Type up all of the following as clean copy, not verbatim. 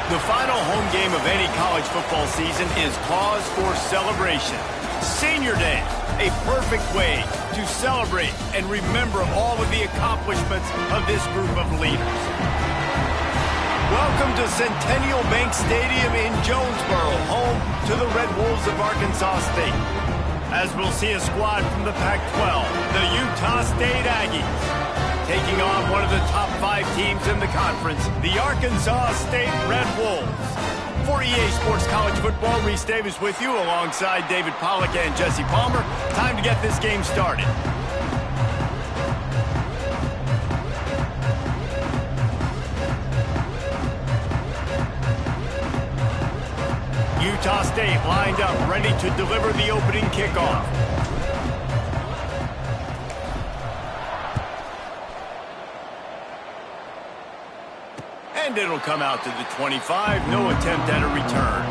The final home game of any college football season is cause for celebration. Senior Day, a perfect way to celebrate and remember all of the accomplishments of this group of leaders. Welcome to Centennial Bank Stadium in Jonesboro, home to the Red Wolves of Arkansas State. As we'll see a squad from the Pac-12, the Utah State Aggies, taking on one of the top 5 teams in the conference, the Arkansas State Red Wolves. For EA Sports College Football, Reese Davis with you alongside David Pollack and Jesse Palmer. Time to get this game started. Utah State lined up, ready to deliver the opening kickoff. And it'll come out to the 25. No attempt at a return.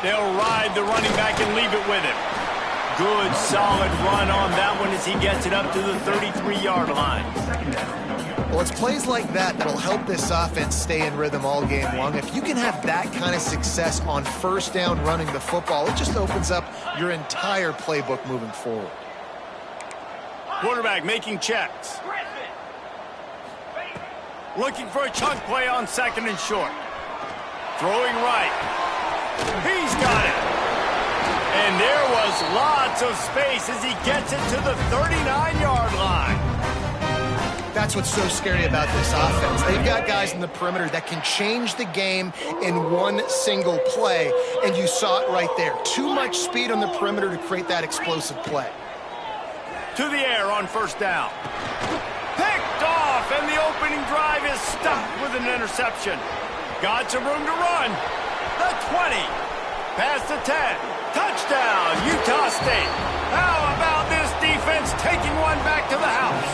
They'll ride the running back and leave it with him. Good, solid run on that one as he gets it up to the 33-yard line. Well, it's plays like that that'll help this offense stay in rhythm all game long. If you can have that kind of success on first down running the football, it just opens up your entire playbook moving forward. Quarterback making checks. Looking for a chunk play on 2nd and short. Throwing right. He's got it. And there was lots of space as he gets it to the 39-yard line. That's what's so scary about this offense. They've got guys in the perimeter that can change the game in one single play, and you saw it right there. Too much speed on the perimeter to create that explosive play. To the air on first down. Picked off, and the opening drive is stuffed with an interception. Got some room to run. The 20. Past the 10. Touchdown, Utah State. How about this defense taking one back to the house?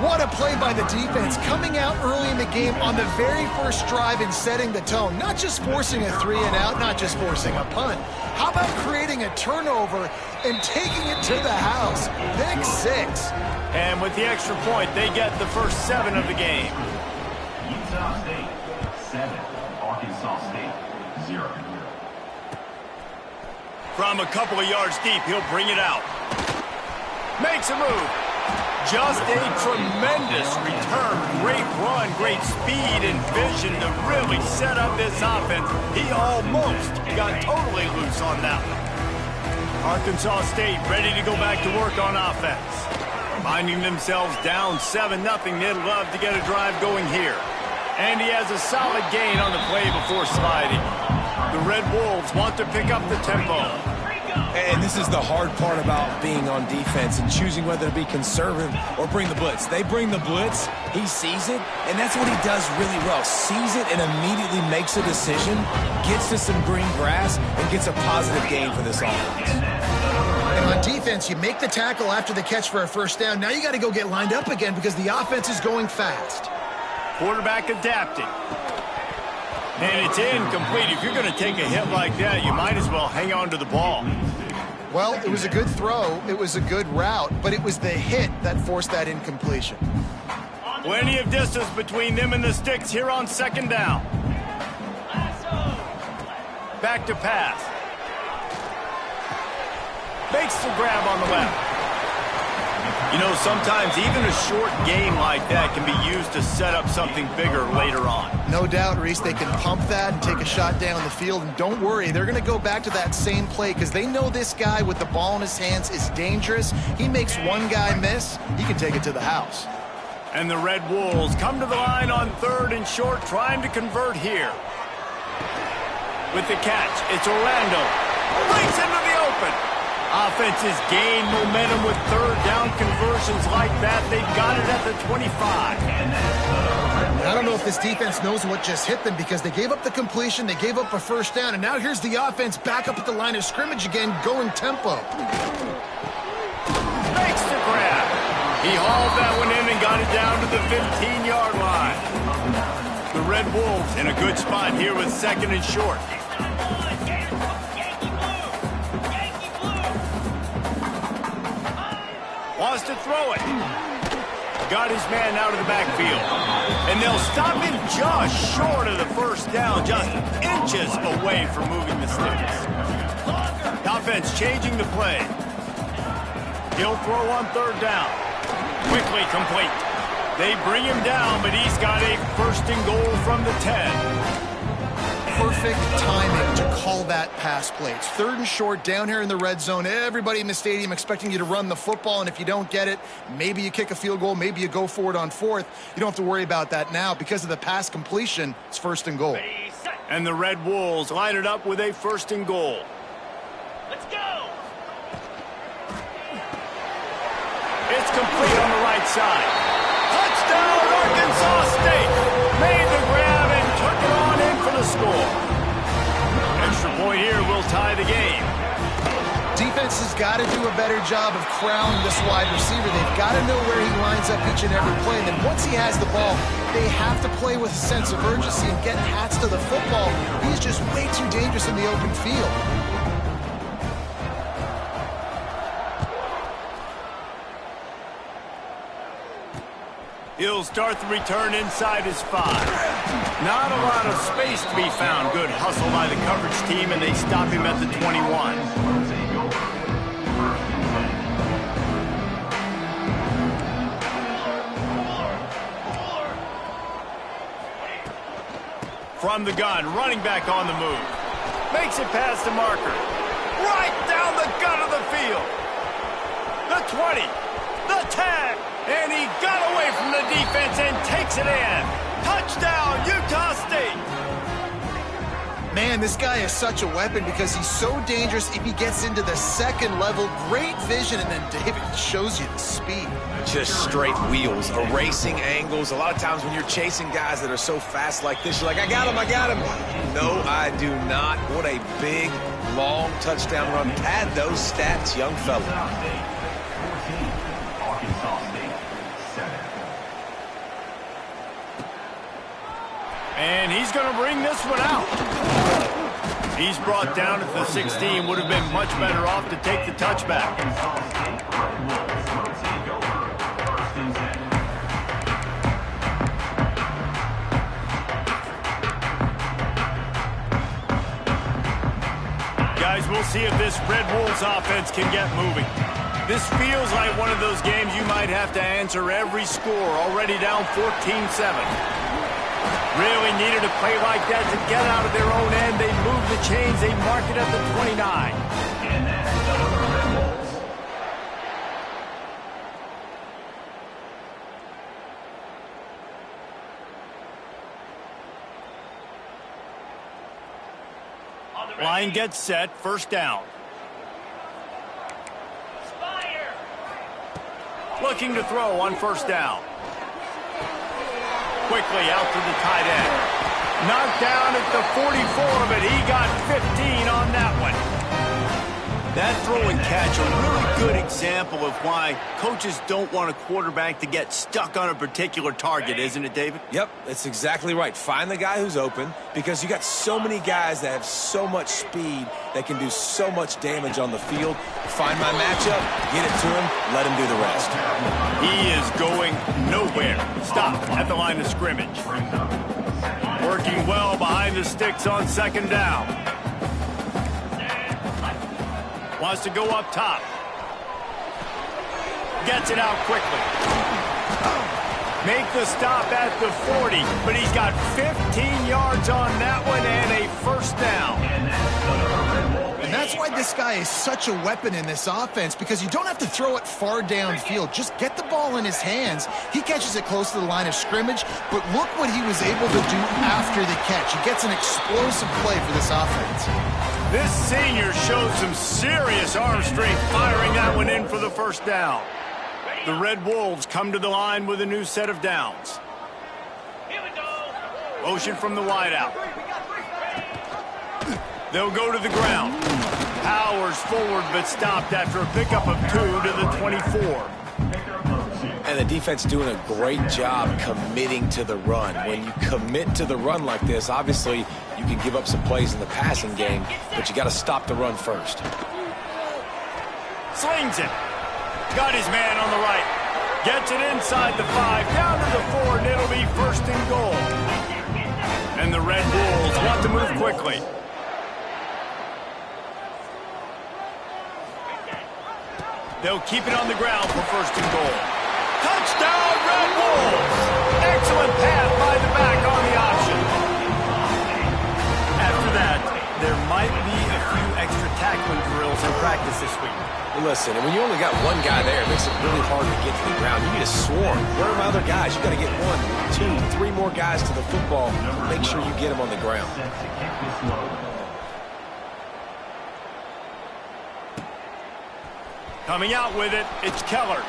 What a play by the defense, coming out early in the game on the very first drive and setting the tone. Not just forcing a 3-and-out, not just forcing a punt. How about creating a turnover and taking it to the house? Pick 6. And with the extra point, they get the first 7 of the game. Utah State 7, Arkansas State 0. From a couple of yards deep, he'll bring it out. Makes a move. Just a tremendous return. Great run, great speed and vision to really set up this offense. He almost got totally loose on that one. Arkansas State ready to go back to work on offense. Finding themselves down 7-0, they'd love to get a drive going here. And he has a solid gain on the play before sliding. The Red Wolves want to pick up the tempo. And this is the hard part about being on defense and choosing whether to be conservative or bring the blitz. They bring the blitz, he sees it, and that's what he does really well. Sees it and immediately makes a decision, gets to some green grass, and gets a positive gain for this offense. And on defense, you make the tackle after the catch for a first down. Now you got to go get lined up again because the offense is going fast. Quarterback adapting. And it's incomplete. If you're going to take a hit like that, you might as well hang on to the ball. Well, it was a good throw. It was a good route, but it was the hit that forced that incompletion. Plenty of distance between them and the sticks here on 2nd down. Back to pass. Makes the grab on the left. You know, sometimes even a short game like that can be used to set up something bigger later on. No doubt, Reese, they can pump that and take a shot down the field. And don't worry, they're going to go back to that same play because they know this guy with the ball in his hands is dangerous. He makes one guy miss, he can take it to the house. And the Red Wolves come to the line on 3rd and short, trying to convert here. With the catch, it's Orlando. Breaks into the open. Offenses gain momentum with 3rd down conversions like that. They've got it at the 25. I don't know if this defense knows what just hit them because they gave up the completion, they gave up a first down, and now here's the offense back up at the line of scrimmage again, going tempo. Makes the grab. He hauled that one in and got it down to the 15-yard line. The Red Wolves in a good spot here with 2nd and short. Wants to throw it. Got his man out of the backfield. And they'll stop him just short of the first down, just inches away from moving the sticks. Offense changing the play. He'll throw on 3rd down. Quickly complete. They bring him down, but he's got a 1st and goal from the 10. Perfect timing to call that pass play. It's 3rd and short down here in the red zone. Everybody in the stadium expecting you to run the football, and if you don't get it, maybe you kick a field goal, maybe you go for it on 4th. You don't have to worry about that now. Because of the pass completion, it's 1st and goal. And the Red Wolves line it up with a 1st and goal. Let's go! It's complete on the right side. Touchdown, Arkansas State! Made the grab and took it on in for the score. Extra point here will tie the game. Defense has got to do a better job of crowning this wide receiver. They've got to know where he lines up each and every play. And then once he has the ball, they have to play with a sense of urgency and get hats to the football. He's just way too dangerous in the open field. He'll start the return inside his 5. Not a lot of space to be found. Good hustle by the coverage team, and they stop him at the 21. From the gun, running back on the move. Makes it past the marker. Right down the gut of the field. The 20. The 10. And he got away from the defense and takes it in. Touchdown, Utah State. Man, this guy is such a weapon because he's so dangerous if he gets into the 2nd level. Great vision, and then David shows you the speed. Just straight wheels, erasing angles. A lot of times when you're chasing guys that are so fast like this, you're like, I got him. No, I do not. What a big, long touchdown run. Pad those stats, young fella. And he's going to bring this one out. He's brought down at the 16. Would have been much better off to take the touchback. Guys, we'll see if this Red Wolves offense can get moving. This feels like one of those games you might have to answer every score. Already down 14-7. Really needed a play like that to get out of their own end. They move the chains. They mark it at the 29. And that's the Red Wolves. Line gets set. 1st down. Fire! Looking to throw on 1st down. Quickly out to the tight end. Knocked down at the 44, but he got 15 on that one. That throw and catch, a really good example of why coaches don't want a quarterback to get stuck on a particular target, isn't it, David? Yep, that's exactly right. Find the guy who's open because you got so many guys that have so much speed that can do so much damage on the field. Find my matchup, get it to him, let him do the rest. He is going nowhere. Stop at the line of scrimmage. Working well behind the sticks on 2nd down. Wants to go up top. Gets it out quickly. Make the stop at the 40, but he's got 15 yards on that one and a 1st down. And that's why this guy is such a weapon in this offense, because you don't have to throw it far downfield. Just get the ball in his hands. He catches it close to the line of scrimmage, but look what he was able to do after the catch. He gets an explosive play for this offense. This senior showed some serious arm strength firing that one in for the 1st down. The Red Wolves come to the line with a new set of downs. Here we go. Motion from the wideout. They'll go to the ground. Powers forward, but stopped after a pickup of 2 to the 24. And the defense doing a great job committing to the run. When you commit to the run like this, obviously you can give up some plays in the passing game, but you got to stop the run first. Slings it. Got his man on the right. Gets it inside the 5, down to the 4, and it'll be first and goal. And the Red Bulls want to move quickly. They'll keep it on the ground for first and goal. Touchdown, Red Bulls! Excellent pass by the back on the option. After that, there might be a few extra tackling drills in practice this week. Listen, and when you only got one guy there, it makes it really hard to get to the ground. You need a swarm. Where are my other guys? You got to get 1, 2, 3 more guys to the football. Make sure you get them on the ground. Coming out with it, it's Keller.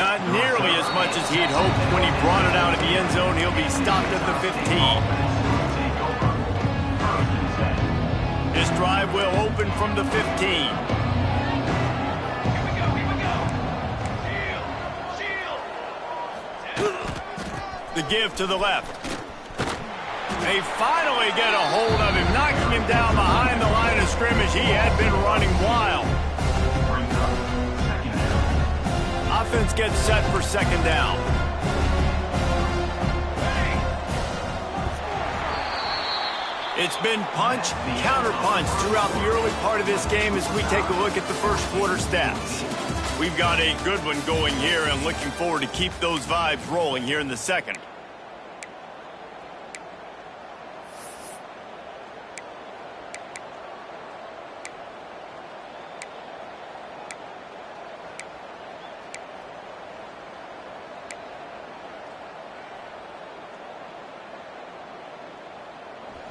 Not nearly as much as he'd hoped when he brought it out of the end zone. He'll be stopped at the 15. This drive will open from the 15. The give to the left. They finally get a hold of him, knocking him down behind the line of scrimmage. He had been running wild. Offense gets set for second down. It's been punch, counter-punch throughout the early part of this game as we take a look at the first quarter stats. We've got a good one going here and looking forward to keep those vibes rolling here in the second.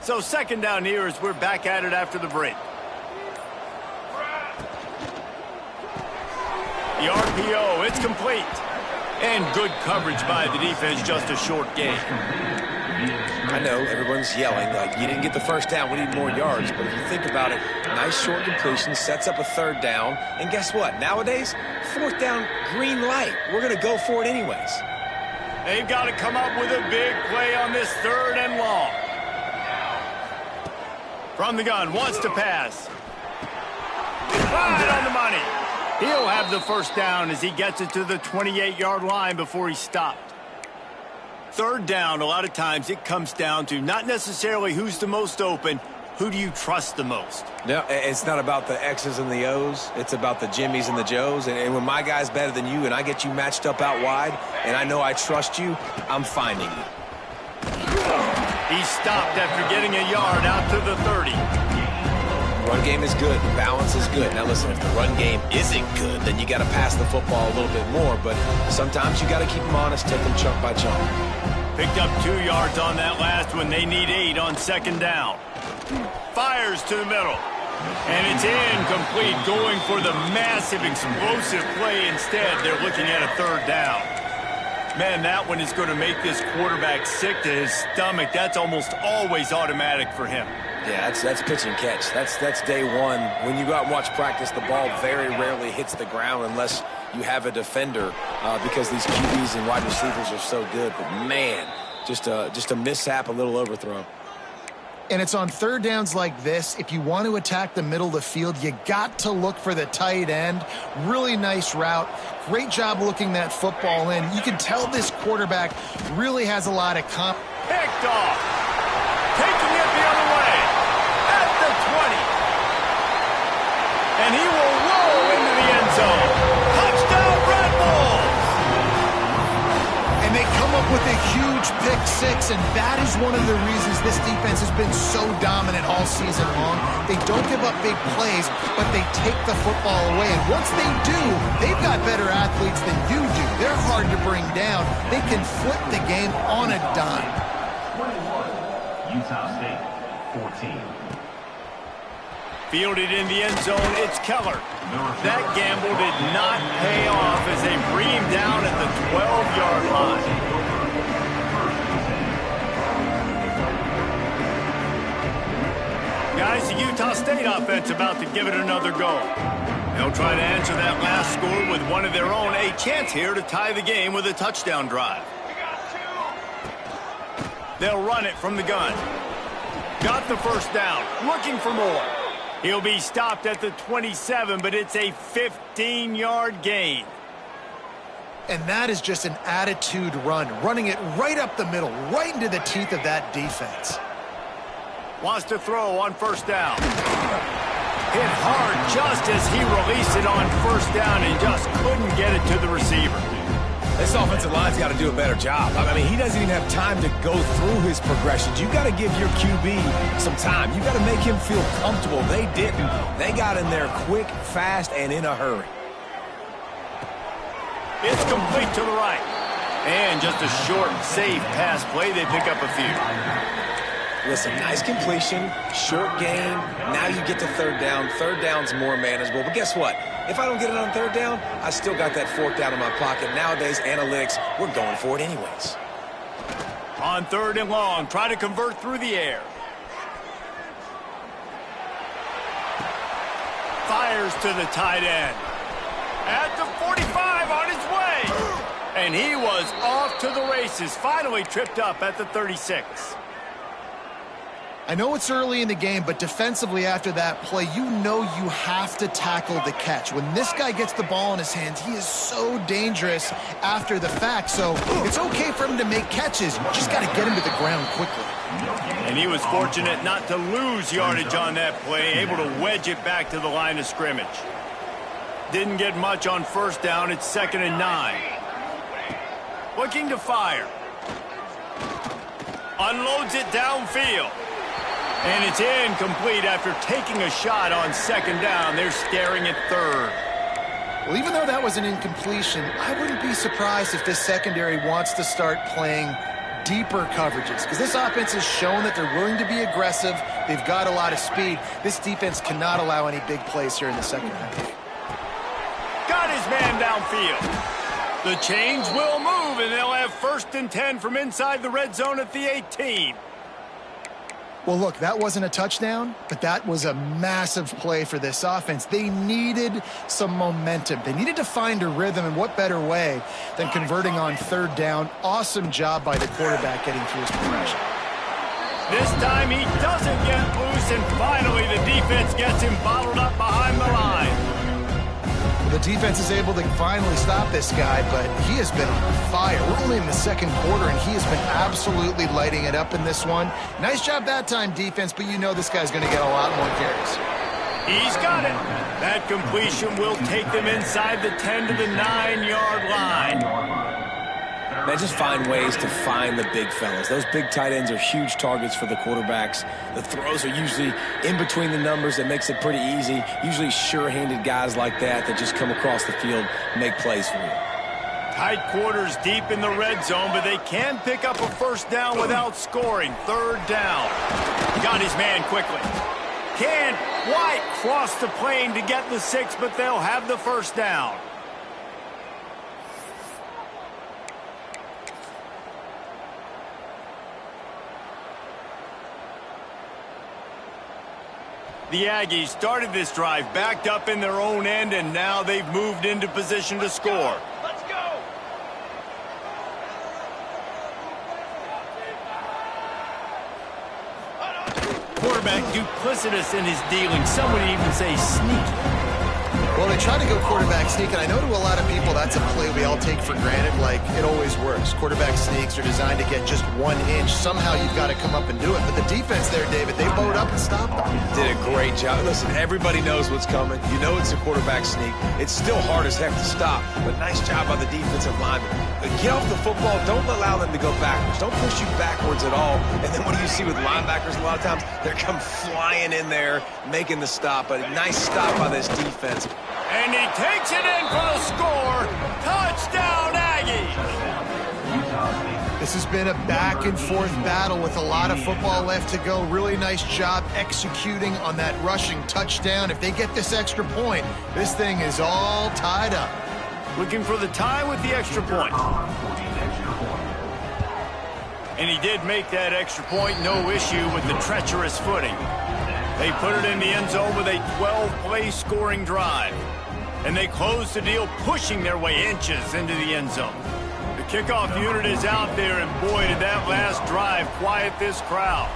So second down here as we're back at it after the break. The RPO, it's complete. And good coverage by the defense, just a short game. I know everyone's yelling like, you didn't get the first down, we need more yards. But if you think about it, nice short completion, sets up a third down. And guess what? Nowadays, fourth down, green light. We're going to go for it anyways. They've got to come up with a big play on this third and long. From the gun, wants to pass. Right on the money. He'll have the first down as he gets it to the 28-yard line before he's stopped. Third down, a lot of times it comes down to not necessarily who's the most open, who do you trust the most? No, it's not about the X's and the O's. It's about the Jimmys and the Joes. And when my guy's better than you and I get you matched up out wide and I know I trust you, I'm finding you. He stopped after getting a yard out to the 30. Run game is good. The balance is good. Now, listen, if the run game isn't good, then you got to pass the football a little bit more. But sometimes you got to keep them honest, take them chunk by chunk. Picked up 2 yards on that last one. They need 8 on second down. Fires to the middle. And it's incomplete, going for the massive, explosive play instead. They're looking at a third down. Man, that one is going to make this quarterback sick to his stomach. That's almost always automatic for him. Yeah, that's pitch and catch. That's day one. When you go out and watch practice, the ball very rarely hits the ground unless you have a defender because these QBs and wide receivers are so good. But, man, just a mishap, a little overthrow. And it's on third downs like this, if you want to attack the middle of the field, you got to look for the tight end. Really nice route. Great job looking that football in. You can tell this quarterback really has a lot of confidence. Picked off. Taking it the other way. At the 20. And he will roll into the end zone. Touchdown, Red Bulls! And they come up with a huge pick six, and that is one of the reasons this defense has been so dominant all season long. They don't give up big plays, but they take the football away. And once they do, they've got better athletes than you do. They're hard to bring down. They can flip the game on a dime. 21, Utah State, 14. Fielded in the end zone, it's Keller. That gamble did not pay off as they bring him down at the 12-yard line. Guys, the Utah State offense about to give it another go. They'll try to answer that last score with one of their own. A chance here to tie the game with a touchdown drive. They'll run it from the gun. Got the first down. Looking for more. He'll be stopped at the 27, but it's a 15-yard gain. And that is just an attitude run, running it right up the middle, right into the teeth of that defense. Wants to throw on first down. Hit hard just as he released it on first down and just couldn't get it to the receiver. This offensive line's got to do a better job. I mean, he doesn't even have time to go through his progressions. You got to give your QB some time. You got to make him feel comfortable. They didn't. They got in there quick, fast, and in a hurry. It's complete to the right. And just a short, safe pass play. They pick up a few. Listen, nice completion, short gain. Now you get to third down. Third down's more manageable. But guess what? If I don't get it on third down, I still got that fourth down in my pocket. Nowadays, analytics, we're going for it anyways. On third and long, try to convert through the air. Fires to the tight end. At the 45, on his way. And he was off to the races. Finally tripped up at the 36. I know it's early in the game, but defensively after that play, you know you have to tackle the catch. When this guy gets the ball in his hands, he is so dangerous after the fact. So it's okay for him to make catches. You just got to get him to the ground quickly. And he was fortunate not to lose yardage on that play, able to wedge it back to the line of scrimmage. Didn't get much on first down. It's 2nd and 9. Looking to fire. Unloads it downfield. And it's incomplete after taking a shot on 2nd down. They're staring at 3rd. Well, even though that was an incompletion, I wouldn't be surprised if this secondary wants to start playing deeper coverages, because this offense has shown that they're willing to be aggressive. They've got a lot of speed. This defense cannot allow any big plays here in the second half. Got his man downfield. The chains will move, and they'll have 1st and 10 from inside the red zone at the 18. Well, look, that wasn't a touchdown, but that was a massive play for this offense. They needed some momentum. They needed to find a rhythm, and what better way than converting on 3rd down. Awesome job by the quarterback getting through his progression. This time he doesn't get loose, and finally the defense gets him bottled up behind the line. The defense is able to finally stop this guy, but he has been on fire. We're only in the 2nd quarter, and he has been absolutely lighting it up in this one. Nice job that time, defense, but you know this guy's going to get a lot more carries. He's got it. That completion will take them inside the 10 to the 9-yard line. Man, just find ways to find the big fellas. Those big tight ends are huge targets for the quarterbacks. The throws are usually in between the numbers. That makes it pretty easy. Usually sure-handed guys like that just come across the field, make plays for you. Tight quarters deep in the red zone, but they can pick up a first down without scoring. 3rd down. Got his man quickly. Can White cross the plane to get the 6, but they'll have the first down. The Aggies started this drive backed up in their own end, and now they've moved into position to score. Let's go. Quarterback duplicitous in his dealing. Some would even say sneaky. Well, they try to go quarterback sneak, and I know to a lot of people that's a play we all take for granted, like it always works. Quarterback sneaks are designed to get just 1 inch. Somehow you've got to come up and do it. But the defense there, David, they bowed up and stopped them. Did a great job. Listen, everybody knows what's coming. You know it's a quarterback sneak. It's still hard as heck to stop, but nice job by the defensive lineman. But get off the football. Don't allow them to go backwards. Don't push you backwards at all. And then what do you see with linebackers a lot of times? They come flying in there, making the stop. But a nice stop by this defense. And he takes it in for the score. Touchdown, Aggies. This has been a back-and-forth battle with a lot of football left to go. Really nice job executing on that rushing touchdown. If they get this extra point, this thing is all tied up. Looking for the tie with the extra point. And he did make that extra point. No issue with the treacherous footing. They put it in the end zone with a 12-play scoring drive. And they close the deal, pushing their way inches into the end zone. The kickoff unit is out there, and boy, did that last drive quiet this crowd.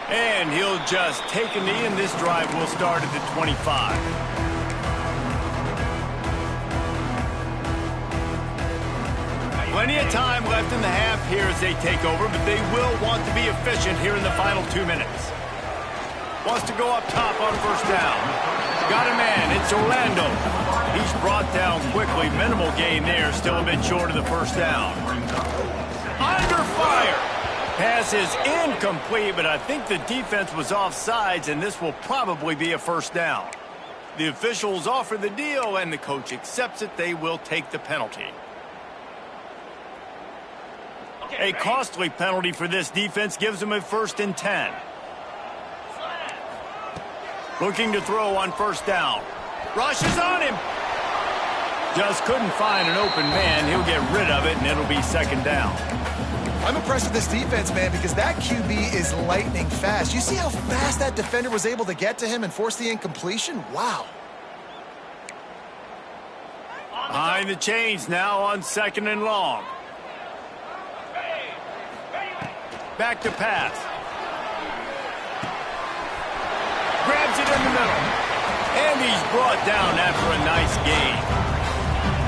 And he'll just take a knee, and this drive will start at the 25. Plenty of time left in the half here as they take over, but they will want to be efficient here in the final 2 minutes. Wants to go up top on first down. Got a man, it's Orlando. He's brought down quickly, minimal gain there, still a bit short of the first down. Under fire. Pass is incomplete, but I think the defense was offsides, and this will probably be a first down. The officials offer the deal, and the coach accepts it. They will take the penalty. A costly penalty for this defense gives them a 1st and 10. Looking to throw on first down. Rushes on him. Just couldn't find an open man. He'll get rid of it, and it'll be 2nd down. I'm impressed with this defense, man, because that QB is lightning fast. You see how fast that defender was able to get to him and force the incompletion? Wow. Behind the chains now on 2nd and long. Back to pass. Grabs it in the middle. And he's brought down after a nice gain.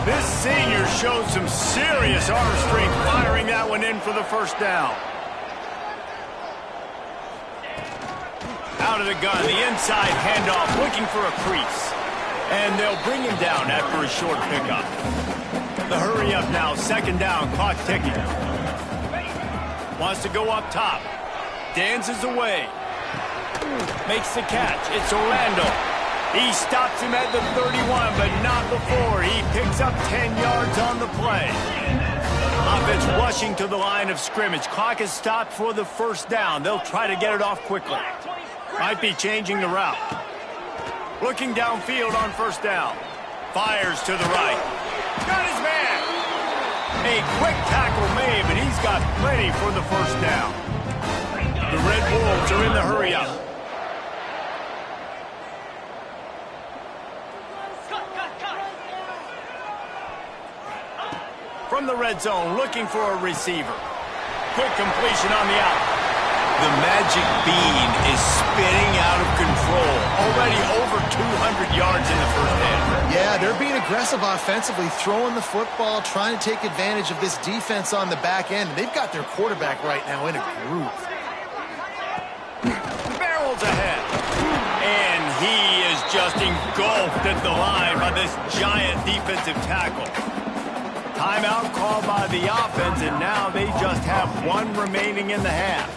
This senior showed some serious arm strength firing that one in for the first down. Out of the gun, the inside handoff looking for a crease. And they'll bring him down after a short pickup. The hurry up now, 2nd down, clock ticking. Wants to go up top. Dances away. Makes the catch. It's Orlando. He stops him at the 31, but not before. He picks up 10 yards on the play. Offense rushing to the line of scrimmage. Clock is stopped for the first down. They'll try to get it off quickly. Might be changing the route. Looking downfield on first down. Fires to the right. Got his man. A quick tackle made, but he's got plenty for the first down. The Red Wolves are in the hurry-up. From the red zone, looking for a receiver. Quick completion on the out. The magic bean is spinning out of control. Already over 200 yards in the first half. Yeah, they're being aggressive offensively, throwing the football, trying to take advantage of this defense on the back end. They've got their quarterback right now in a groove. Barrels ahead. And he is just engulfed at the line by this giant defensive tackle. Timeout called by the offense, and now they just have one remaining in the half.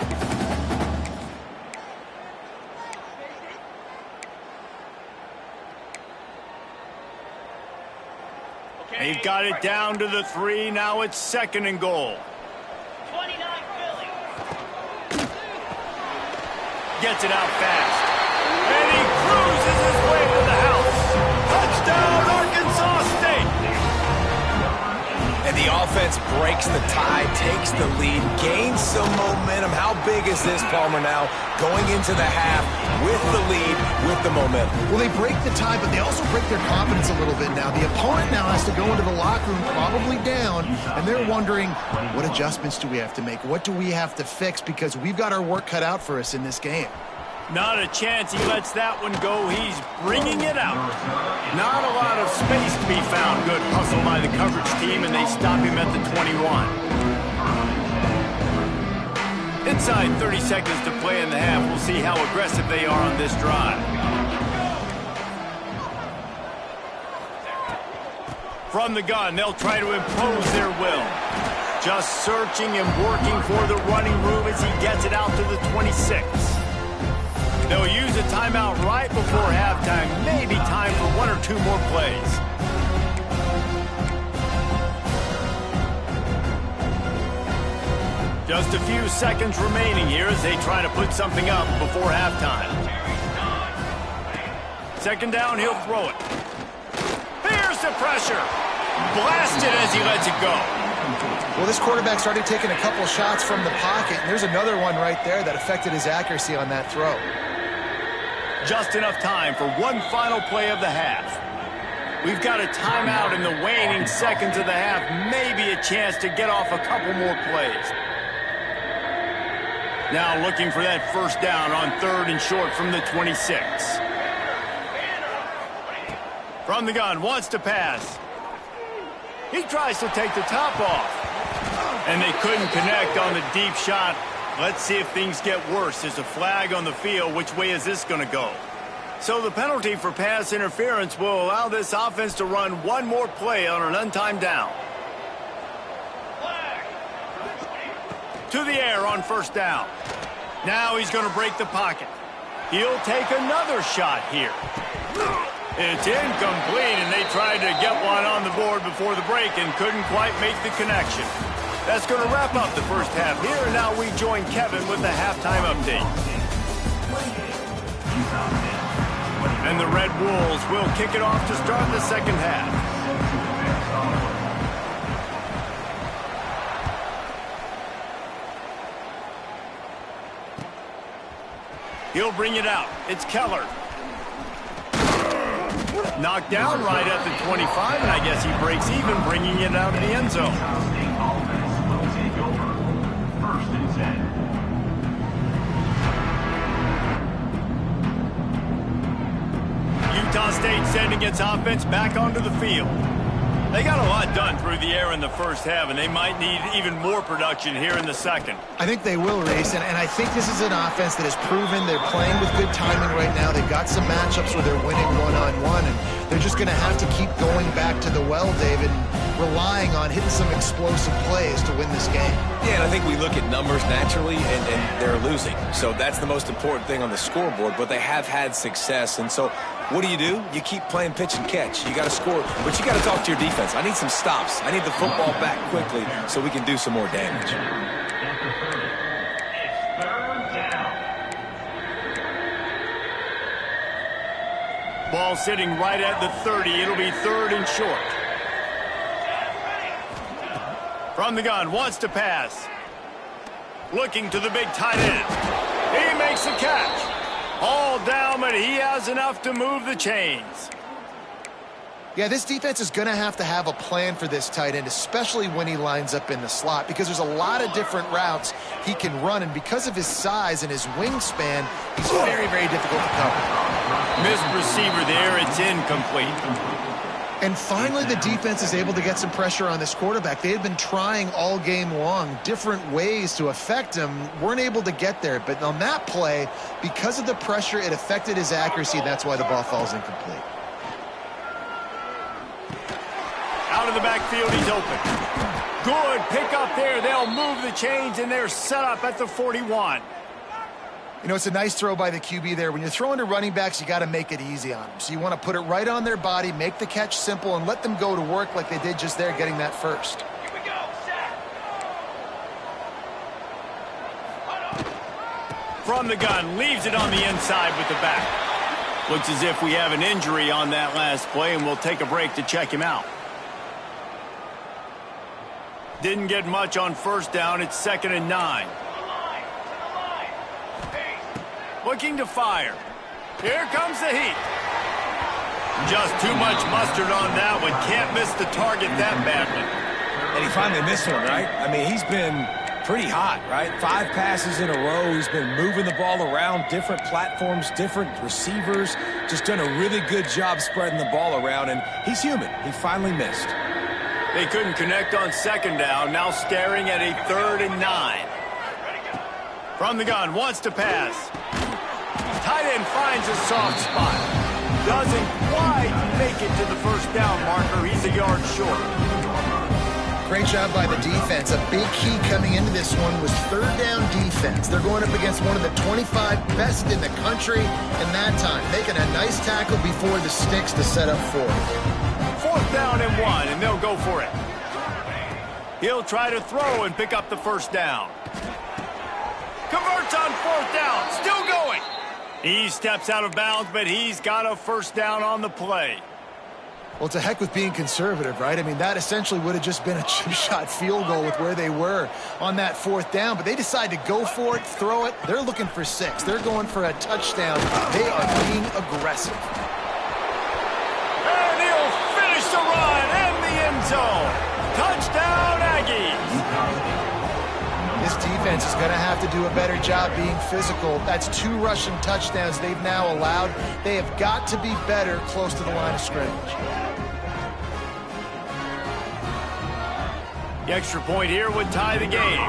They've got it down to the 3. Now it's 2nd and goal. 29 Philly. Gets it out fast. And he cruises his way to the house. Touchdown, Arkansas State. And the offense breaks the tie, takes the lead, gains some momentum. How big is this, Palmer, now? Going into the half with the lead, with the momentum. Well, they break the tie, but they also break their confidence a little bit now. The opponent now has to go into the locker room probably down, and they're wondering, what adjustments do we have to make? What do we have to fix? Because we've got our work cut out for us in this game. Not a chance he lets that one go. He's bringing it out. Not a lot of space to be found. Good hustle by the coverage team, and they stop him at the 21. Inside 30 seconds to play in the half. We'll see how aggressive they are on this drive. From the gun, they'll try to impose their will. Just searching and working for the running room as he gets it out to the 26. They'll use a timeout right before halftime. Maybe time for 1 or 2 more plays. Just a few seconds remaining here as they try to put something up before halftime. 2nd down, he'll throw it. Here's the pressure. Blasted as he lets it go. Well, this quarterback started taking a couple shots from the pocket, and there's another one right there that affected his accuracy on that throw. Just enough time for one final play of the half. We've got a timeout in the waning seconds of the half, maybe a chance to get off a couple more plays. Now looking for that first down on 3rd and short from the 26. From the gun, wants to pass. He tries to take the top off. And they couldn't connect on the deep shot. Let's see if things get worse. There's a flag on the field. Which way is this going to go? So the penalty for pass interference will allow this offense to run one more play on an untimed down. To the air on first down. Now he's going to break the pocket. He'll take another shot here. It's incomplete, and they tried to get one on the board before the break and couldn't quite make the connection. That's going to wrap up the first half here, and now we join Kevin with the halftime update. And the Red Wolves will kick it off to start the second half. He'll bring it out. It's Keller. Knocked down right at the 25, and I guess he breaks even, bringing it out of the end zone. Utah State sending its offense back onto the field. They got a lot done through the air in the first half, and they might need even more production here in the second. I think they will, Reese, and I think this is an offense that has proven they're playing with good timing right now. They've got some matchups where they're winning one-on-one, and they're just going to have to keep going back to the well, David, and relying on hitting some explosive plays to win this game. Yeah, and I think we look at numbers naturally, and they're losing. So that's the most important thing on the scoreboard, but they have had success. And so what do? You keep playing pitch and catch. You got to score, but you got to talk to your defense. I need some stops. I need the football back quickly so we can do some more damage. Ball sitting right at the 30. It'll be 3rd and short. From the gun, wants to pass. Looking to the big tight end. He makes the catch. All down, but he has enough to move the chains. Yeah, this defense is going to have a plan for this tight end, especially when he lines up in the slot, because there's a lot of different routes he can run, and because of his size and his wingspan, he's very, very difficult to cover. Missed receiver there. It's incomplete. And finally, the defense is able to get some pressure on this quarterback. They had been trying all game long different ways to affect him, weren't able to get there. But on that play, because of the pressure, it affected his accuracy, and that's why the ball falls incomplete. Out of the backfield, he's open. Good pickup there. They'll move the chains, and they're set up at the 41. You know, it's a nice throw by the QB there. When you're throwing to running backs, you got to make it easy on them. So you want to put it right on their body, make the catch simple, and let them go to work like they did just there, getting that first. Here we go, set. From the gun, leaves it on the inside with the back. Looks as if we have an injury on that last play, and we'll take a break to check him out. Didn't get much on first down. It's 2nd and 9. Looking to fire. Here comes the heat. Just too much mustard on that one. Can't miss the target that badly. And he finally missed one, right? I mean, he's been pretty hot, right? 5 passes in a row. He's been moving the ball around, different platforms, different receivers. Just done a really good job spreading the ball around, and he's human. He finally missed. They couldn't connect on 2nd down. Now staring at a 3rd and 9. From the gun, wants to pass. Tight end finds a soft spot. Doesn't quite make it to the first down marker. He's a yard short. Great job by the defense. A big key coming into this one was 3rd down defense. They're going up against one of the 25 best in the country in that time, making a nice tackle before the sticks to set up 4th. 4th down and 1, and they'll go for it. He'll try to throw and pick up the first down. Converts on 4th down, still going. He steps out of bounds, but he's got a first down on the play. Well, to heck with being conservative, right? I mean, that essentially would have just been a chip shot field goal with where they were on that 4th down. But they decide to go for it, throw it. They're looking for 6. They're going for a touchdown. They are being aggressive. And he'll finish the run in the end zone. Touchdown, Aggies. This defense is going to have to do a better job being physical. That's 2 rushing touchdowns they've now allowed. They have got to be better close to the line of scrimmage. The extra point here would tie the game.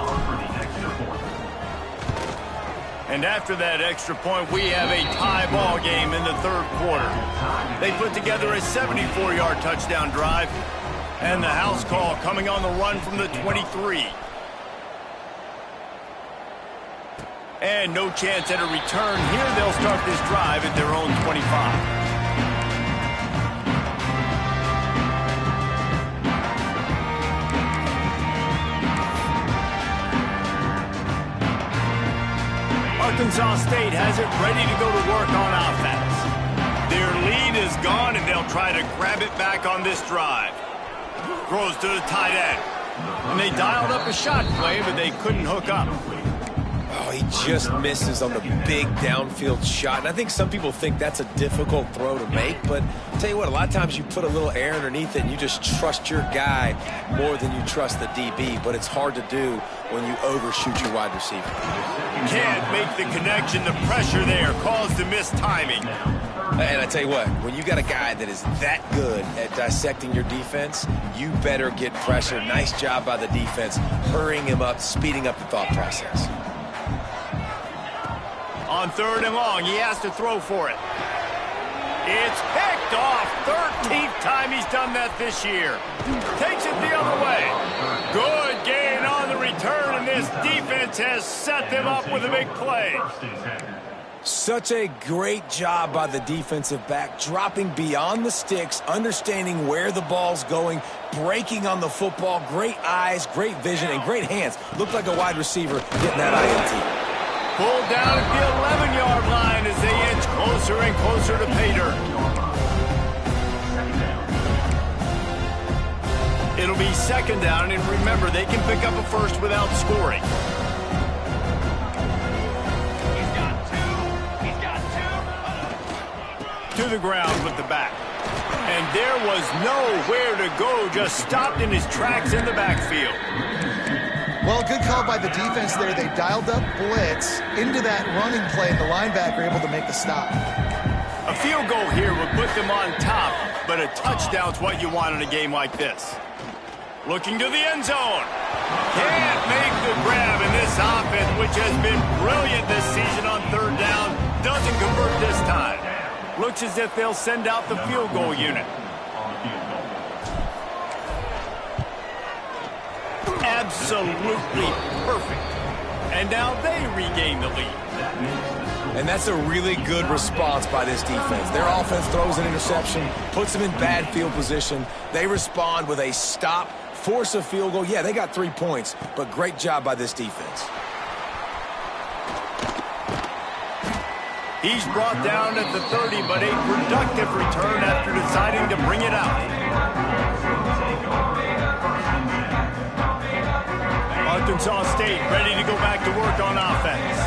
And after that extra point, we have a tie ball game in the 3rd quarter. They put together a 74-yard touchdown drive, and the house call coming on the run from the 23. And no chance at a return here. They'll start this drive at their own 25. Arkansas State has it ready to go to work on offense. Their lead is gone, and they'll try to grab it back on this drive. Throws to the tight end. And they dialed up a shot play, but they couldn't hook up. Oh, he just misses on the big downfield shot. And I think some people think that's a difficult throw to make. But I'll tell you what, a lot of times you put a little air underneath it and you just trust your guy more than you trust the DB. But it's hard to do when you overshoot your wide receiver. Can't make the connection. The pressure there caused the missed timing. And I tell you what, when you got a guy that is that good at dissecting your defense, you better get pressure. Nice job by the defense, hurrying him up, speeding up the thought process. On 3rd and long, he has to throw for it. It's picked off. 13th time he's done that this year. Takes it the other way. Good gain on the return, and this defense has set them up with a big play. Such a great job by the defensive back, dropping beyond the sticks, understanding where the ball's going, breaking on the football. Great eyes, great vision, and great hands. Looked like a wide receiver getting that INT. Pulled down at the 11-yard line as they inch closer and closer to pay dirt. It'll be 2nd down, and remember, they can pick up a first without scoring. He's got two. To the ground with the back. And there was nowhere to go, just stopped in his tracks in the backfield. Well, good call by the defense there. They dialed up blitz into that running play, and the linebacker able to make the stop. A field goal here would put them on top, but a touchdown's what you want in a game like this. Looking to the end zone. Can't make the grab, and this offense, which has been brilliant this season on 3rd down, doesn't convert this time. Looks as if they'll send out the field goal unit. Absolutely perfect. And now they regain the lead. And that's a really good response by this defense. Their offense throws an interception, puts them in bad field position. They respond with a stop, force a field goal. Yeah, they got 3 points, but great job by this defense. He's brought down at the 30, but a productive return after deciding to bring it out. Arkansas State ready to go back to work on offense.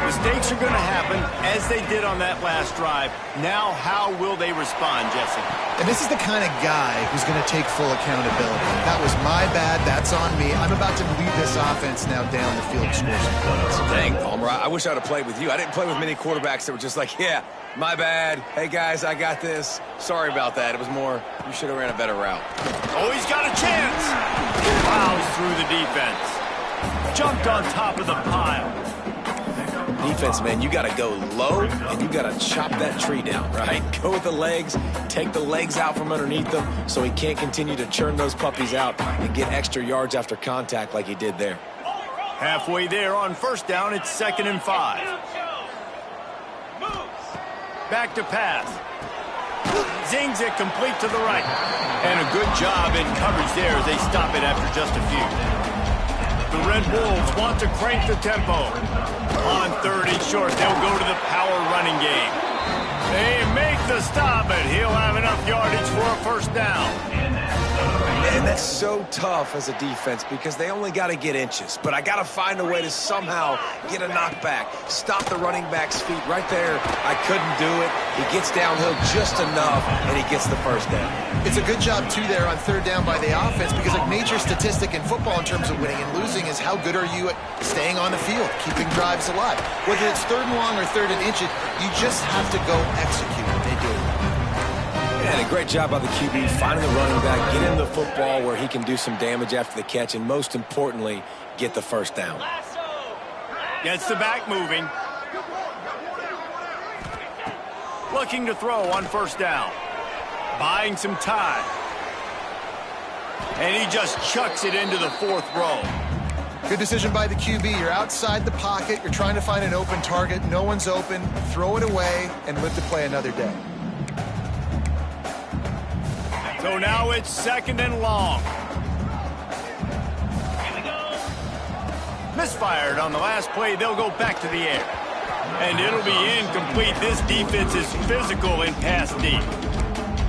Mistakes are going to happen, as they did on that last drive. Now, how will they respond, Jesse? And this is the kind of guy who's going to take full accountability. That was my bad. That's on me. I'm about to lead this offense now down the field and score some points. Dang, Palmer, I wish I would have played with you. I didn't play with many quarterbacks that were just like, yeah, my bad. Hey, guys, I got this. Sorry about that. It was more, you should have ran a better route. Oh, he's got a chance. Plows through the defense. Jumped on top of the pile. Defense, man, you got to go low, and you got to chop that tree down, right? Go with the legs, take the legs out from underneath them so he can't continue to churn those puppies out and get extra yards after contact like he did there. Halfway there on 1st down, it's 2nd and 5. Back to pass. Zings it complete to the right. And a good job in coverage there as they stop it after just a few. The Red Wolves want to crank the tempo. On 3rd and short, they'll go to the power running game. They make the stop, but he'll have enough yardage for a a first down. And that's so tough as a defense because they only got to get inches. But I got to find a way to somehow get a knockback, stop the running back's feet right there. I couldn't do it. He gets downhill just enough, and he gets the first down. It's a good job, too, there on third down by the offense because a major statistic in football in terms of winning and losing is how good are you at staying on the field, keeping drives alive. Whether it's third and long or third and inches, you just have to go execute. They do. And a great job by the QB, finding the running back, get him the football where he can do some damage after the catch, and most importantly, get the first down. Gets the back moving. Looking to throw on first down. Buying some time. And he just chucks it into the fourth row. Good decision by the QB. You're outside the pocket. You're trying to find an open target. No one's open. Throw it away and live to play another day. So now it's second and long. Misfired on the last play. They'll go back to the air. And it'll be incomplete. This defense is physical in pass deep.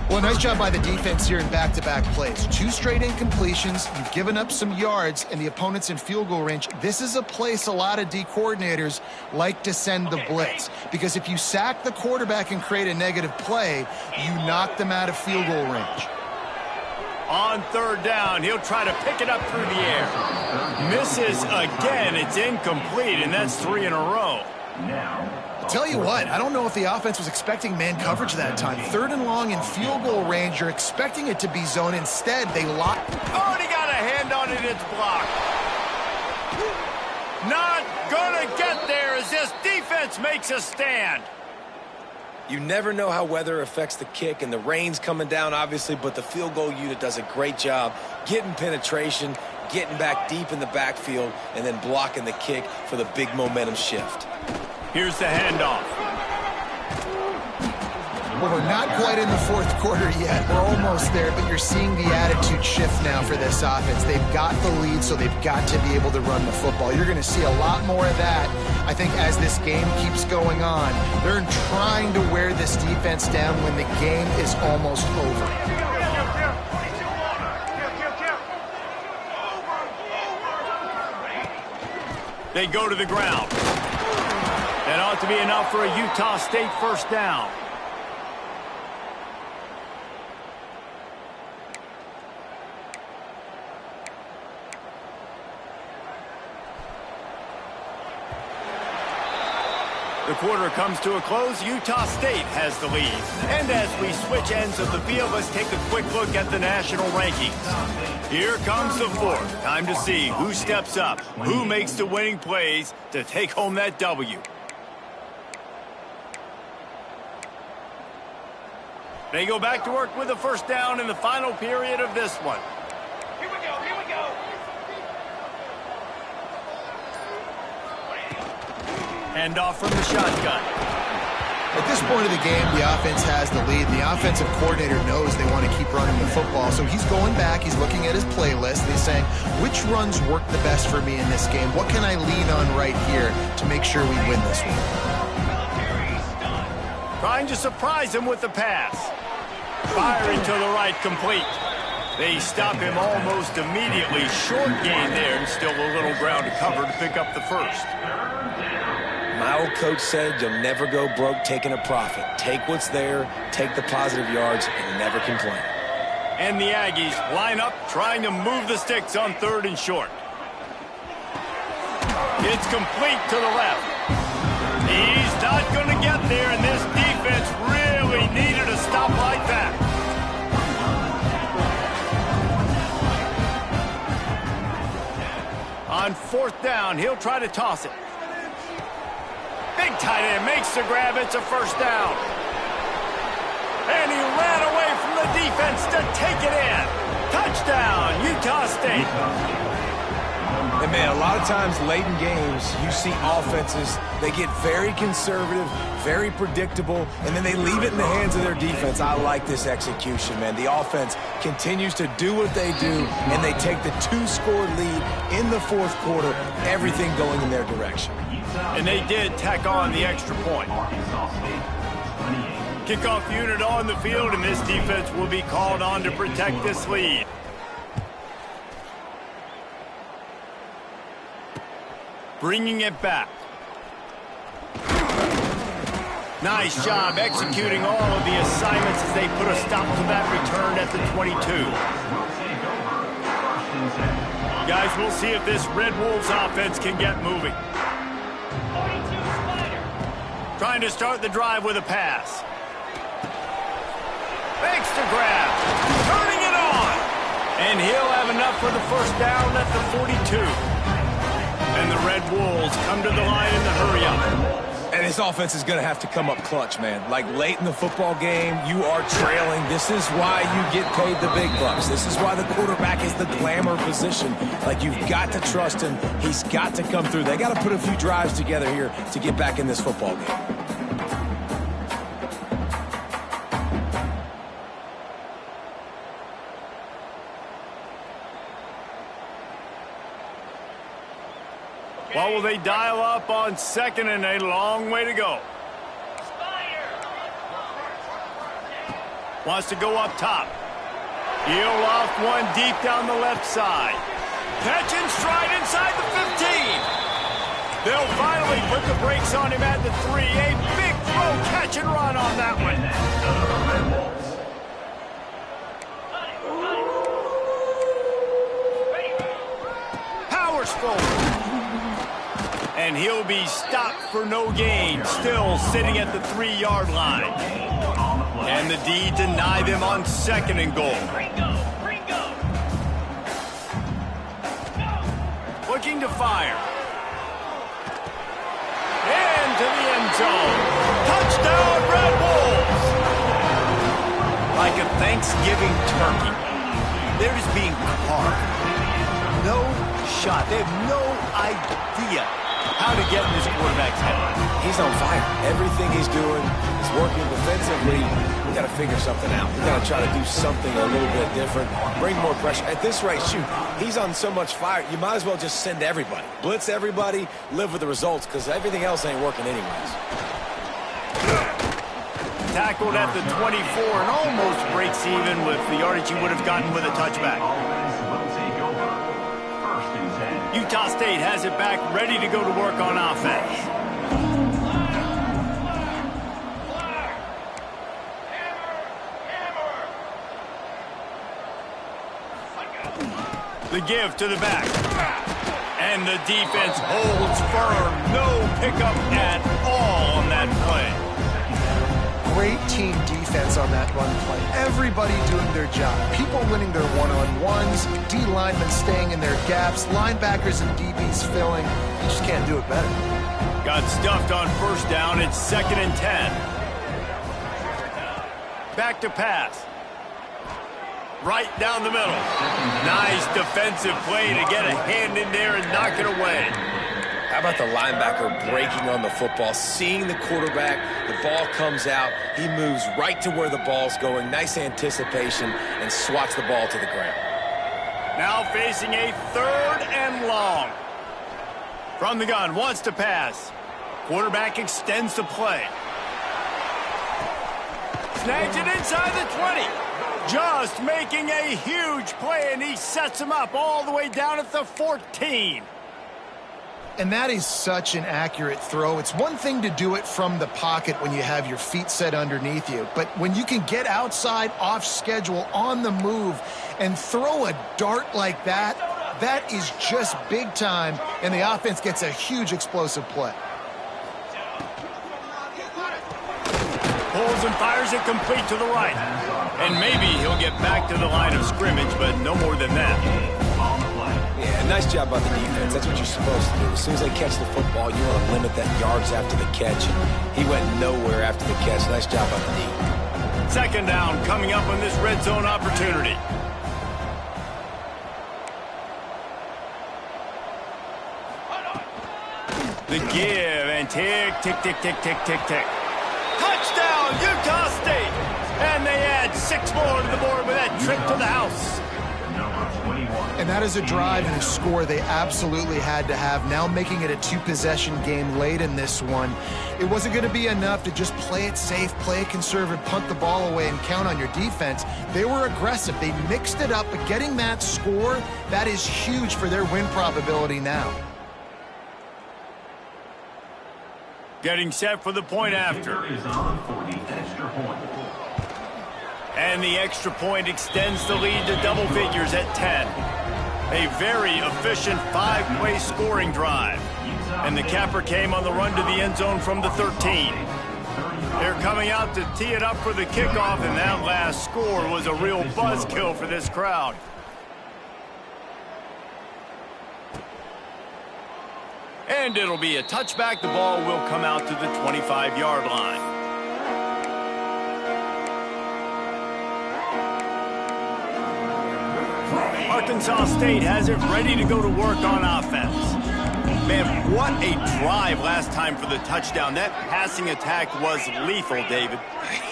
Well, nice job by the defense here in back-to-back plays. 2 straight incompletions. You've given up some yards, and the opponent's in field goal range. This is a place a lot of D coordinators like to send the blitz. Because if you sack the quarterback and create a negative play, you knock them out of field goal range. On third down, he'll try to pick it up through the air. Misses again. It's incomplete, and that's 3 in a row. Tell you what, I don't know if the offense was expecting man coverage that time. Third and long in field goal range, you're expecting it to be zone. Instead, they locked. Oh, he got a hand on it. It's blocked. Not gonna get there as this defense makes a stand. You never know how weather affects the kick, and the rain's coming down, obviously, but the field goal unit does a great job getting penetration, getting back deep in the backfield, and then blocking the kick for the big momentum shift. Here's the handoff. Well, we're not quite in the fourth quarter yet. We're almost there, but you're seeing the attitude shift now for this offense. They've got the lead, so they've got to be able to run the football. You're going to see a lot more of that, I think, as this game keeps going on. They're trying to wear this defense down when the game is almost over. They go to the ground. That ought to be enough for a Utah State first down. The quarter comes to a close. Utah State has the lead. And as we switch ends of the field, let's take a quick look at the national rankings. Here comes the fourth. Time to see who steps up, who makes the winning plays to take home that W. They go back to work with a first down in the final period of this one. Here we go, here we go. Handoff from the shotgun. At this point of the game, the offense has the lead. The offensive coordinator knows they want to keep running the football. So he's going back, he's looking at his playlist, and he's saying, which runs work the best for me in this game? What can I lean on right here to make sure we win this one? Trying to surprise him with the pass. Firing to the right, complete. They stop him almost immediately. Short gain there, and still a little ground to cover to pick up the first. My old coach said you'll never go broke taking a profit. Take what's there, take the positive yards, and never complain. And the Aggies line up, trying to move the sticks on third and short. It's complete to the left. He's not going to get there, and this defense really needed a stop like that. On fourth down, he'll try to toss it. Big tight end makes the grab. It's a first down. And he ran away from the defense to take it in. Touchdown, Utah State. And, man, a lot of times late in games, you see offenses, they get very conservative, very predictable, and then they leave it in the hands of their defense. I like this execution, man. The offense continues to do what they do, and they take the 2-score lead in the fourth quarter, everything going in their direction. And they did tack on the extra point. Arkansas State 28. Kickoff unit on the field, and this defense will be called on to protect this lead. Bringing it back. Nice job executing all of the assignments as they put a stop to that return at the 22. Guys, we'll see if this Red Wolves offense can get moving. Trying to start the drive with a pass. Fakes to grab. Turning it on. And he'll have enough for the first down at the 42. And the Red Wolves come to the line in the hurry-up. And this offense is going to have to come up clutch, man. Like late in the football game, you are trailing. This is why you get paid the big bucks. This is why the quarterback is the glamour position. Like, you've got to trust him. He's got to come through. They got to put a few drives together here to get back in this football game. What will they dial up on second and a long way to go? Wants to go up top. He'll loft one deep down the left side. Catch and stride inside the 15. They'll finally put the brakes on him at the 3. A big throw, catch and run on that one. Powers forward. And he'll be stopped for no gain, still sitting at the 3-yard line. And the D deny them on second and goal. Looking to fire. Into the end zone. Touchdown, Red Wolves! Like a Thanksgiving turkey, they're just being carved. No shot. They have no idea how to get in this quarterback's head. He's on fire. Everything he's doing is working defensively. We got to figure something out. We got to try to do something a little bit different. Bring more pressure. At this rate, shoot, he's on so much fire, you might as well just send everybody. Blitz everybody, live with the results, because everything else ain't working anyways. Tackled at the 24 and almost breaks even with the yardage he would have gotten with a touchback. Utah State has it back, ready to go to work on offense. The give to the back. And the defense holds firm. No pickup at all on that play. Great team defense on that run play. Everybody doing their job. People winning their one-on-ones, D linemen staying in their gaps, linebackers and DBs filling. You just can't do it better. Got stuffed on first down. It's 2nd and 10. Back to pass. Right down the middle. Nice defensive play to get a hand in there and knock it away. How about the linebacker breaking on the football, seeing the quarterback, the ball comes out, he moves right to where the ball's going, nice anticipation, and swats the ball to the ground. Now facing a 3rd and long. From the gun, wants to pass. Quarterback extends the play. Snags it inside the 20. Just making a huge play, and he sets him up all the way down at the 14. And that is such an accurate throw. It's one thing to do it from the pocket when you have your feet set underneath you, but when you can get outside, off schedule, on the move, and throw a dart like that, that is just big time, and the offense gets a huge explosive play. Pulls and fires it complete to the right. And maybe he'll get back to the line of scrimmage, but no more than that. Yeah, nice job by the defense. That's what you're supposed to do. As soon as they catch the football, you want to limit that yards after the catch. He went nowhere after the catch. Nice job by the D. 2nd down coming up on this red zone opportunity. The give and tick, tick, tick, tick, tick, tick, tick. Touchdown, Utah State! And they add 6 more to the board with that trip to the house. Number 21. And that is a drive and a score they absolutely had to have. Now making it a two-possession game late in this one. It wasn't going to be enough to just play it safe, play it conservative, punt the ball away, and count on your defense. They were aggressive. They mixed it up, but getting that score, that is huge for their win probability now. Getting set for the point after. Is on for the extra point. And the extra point extends the lead to double figures at 10. A very efficient 5-play scoring drive. And the capper came on the run to the end zone from the 13. They're coming out to tee it up for the kickoff, and that last score was a real buzzkill for this crowd. And it'll be a touchback. The ball will come out to the 25-yard line. Arkansas State has it ready to go to work on offense. Man, what a drive last time for the touchdown. That passing attack was lethal, David.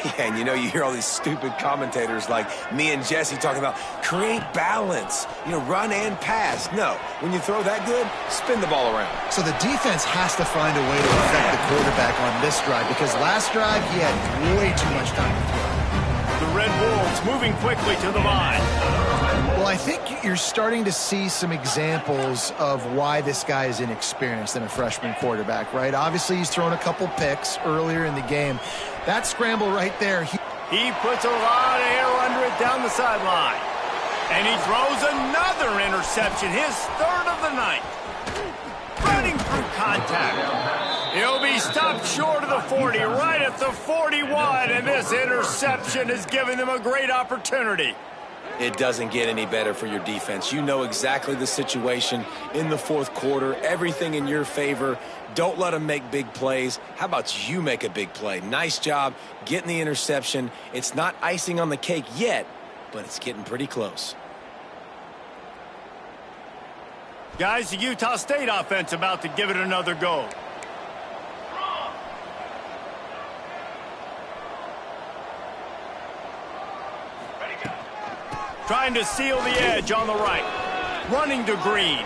Yeah, and you hear all these stupid commentators like me and Jesse talking about create balance, run and pass. No, when you throw that good, spin the ball around. So the defense has to find a way to affect the quarterback on this drive, because last drive he had way too much time to throw. The Red Wolves moving quickly to the line. Well, I think you're starting to see some examples of why this guy is inexperienced in a freshman quarterback, right? Obviously, he's thrown a couple picks earlier in the game. That scramble right there. He puts a lot of air under it down the sideline. And he throws another interception, his third of the night. Running through contact. He'll be stopped short of the 40, right at the 41, and this interception has given them a great opportunity. It doesn't get any better for your defense. You know exactly the situation in the fourth quarter, everything in your favor. Don't let them make big plays. How about you make a big play? Nice job getting the interception. It's not icing on the cake yet, but it's getting pretty close. Guys, the Utah State offense about to give it another go. Trying to seal the edge on the right. Running to Green.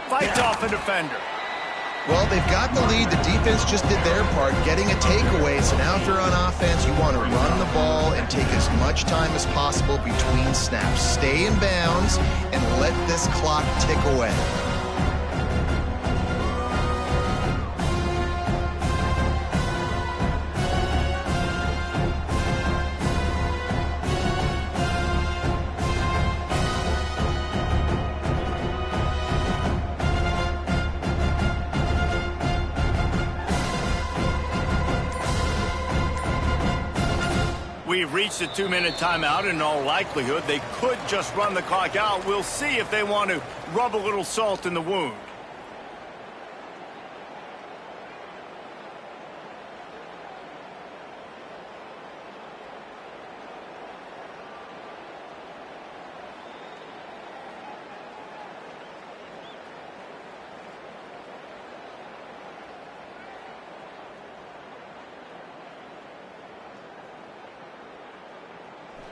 Fights off a defender. Well, they've got the lead. The defense just did their part, getting a takeaway. So now if you're on offense, you want to run the ball and take as much time as possible between snaps. Stay in bounds and let this clock tick away. We've reached a 2-minute timeout. In all likelihood, they could just run the clock out. We'll see if they want to rub a little salt in the wound.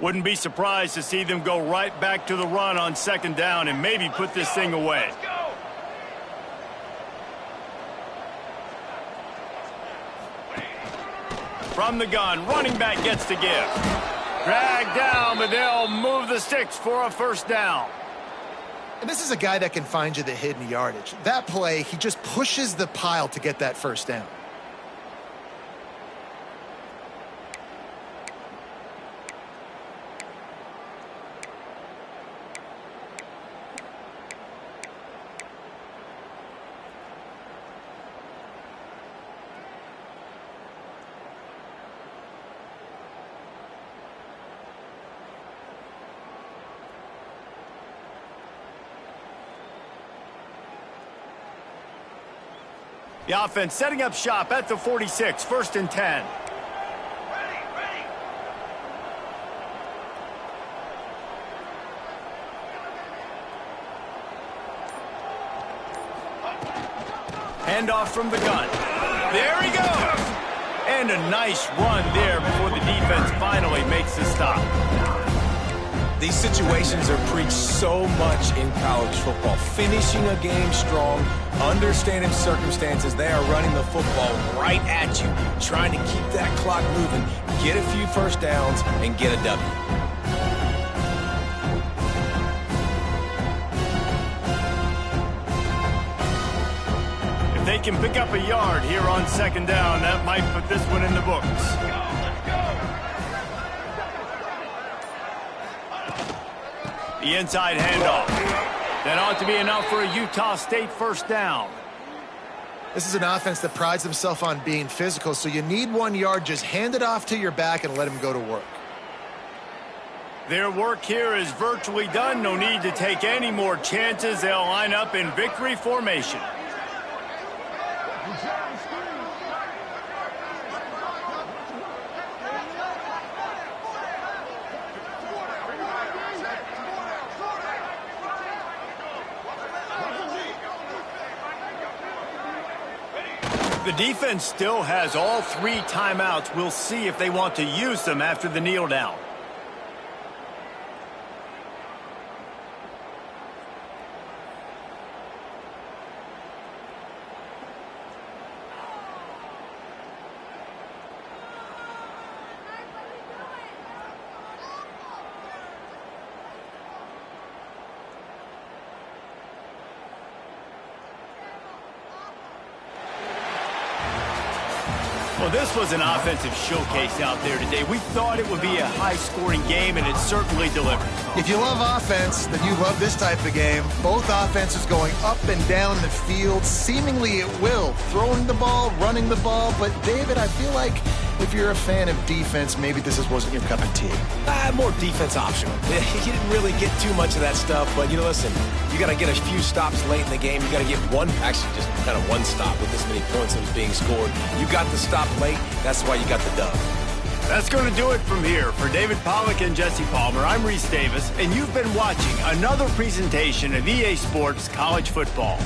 Wouldn't be surprised to see them go right back to the run on second down and maybe put this thing away. From the gun, running back gets to give. Dragged down, but they'll move the sticks for a first down. And this is a guy that can find you the hidden yardage. That play, he just pushes the pile to get that first down. The offense setting up shop at the 46, 1st and 10. Handoff from the gun. There he goes! And a nice run there before the defense finally makes the stop. These situations are preached so much in college football. Finishing a game strong, understanding circumstances. They are running the football right at you, trying to keep that clock moving, get a few first downs, and get a W. If they can pick up a yard here on second down, that might put this one in the books. The inside handoff. That ought to be enough for a Utah State first down. This is an offense that prides themselves on being physical, so you need 1 yard. Just hand it off to your back and let him go to work. Their work here is virtually done. No need to take any more chances. They'll line up in victory formation. The defense still has all 3 timeouts. We'll see if they want to use them after the kneel down. Well, this was an offensive showcase out there today. We thought it would be a high-scoring game, and it certainly delivered. If you love offense, then you love this type of game. Both offenses going up and down the field, seemingly at will. Throwing the ball, running the ball. But, David, I feel like if you're a fan of defense, maybe this wasn't your cup of tea. More defense optional. You didn't really get too much of that stuff, but, listen, you got to get a few stops late in the game. You got to get actually just kind of one stop with this many points that was being scored. You got the stop late. That's why you got the dub. That's going to do it from here. For David Pollack and Jesse Palmer, I'm Reese Davis, and you've been watching another presentation of EA Sports College Football.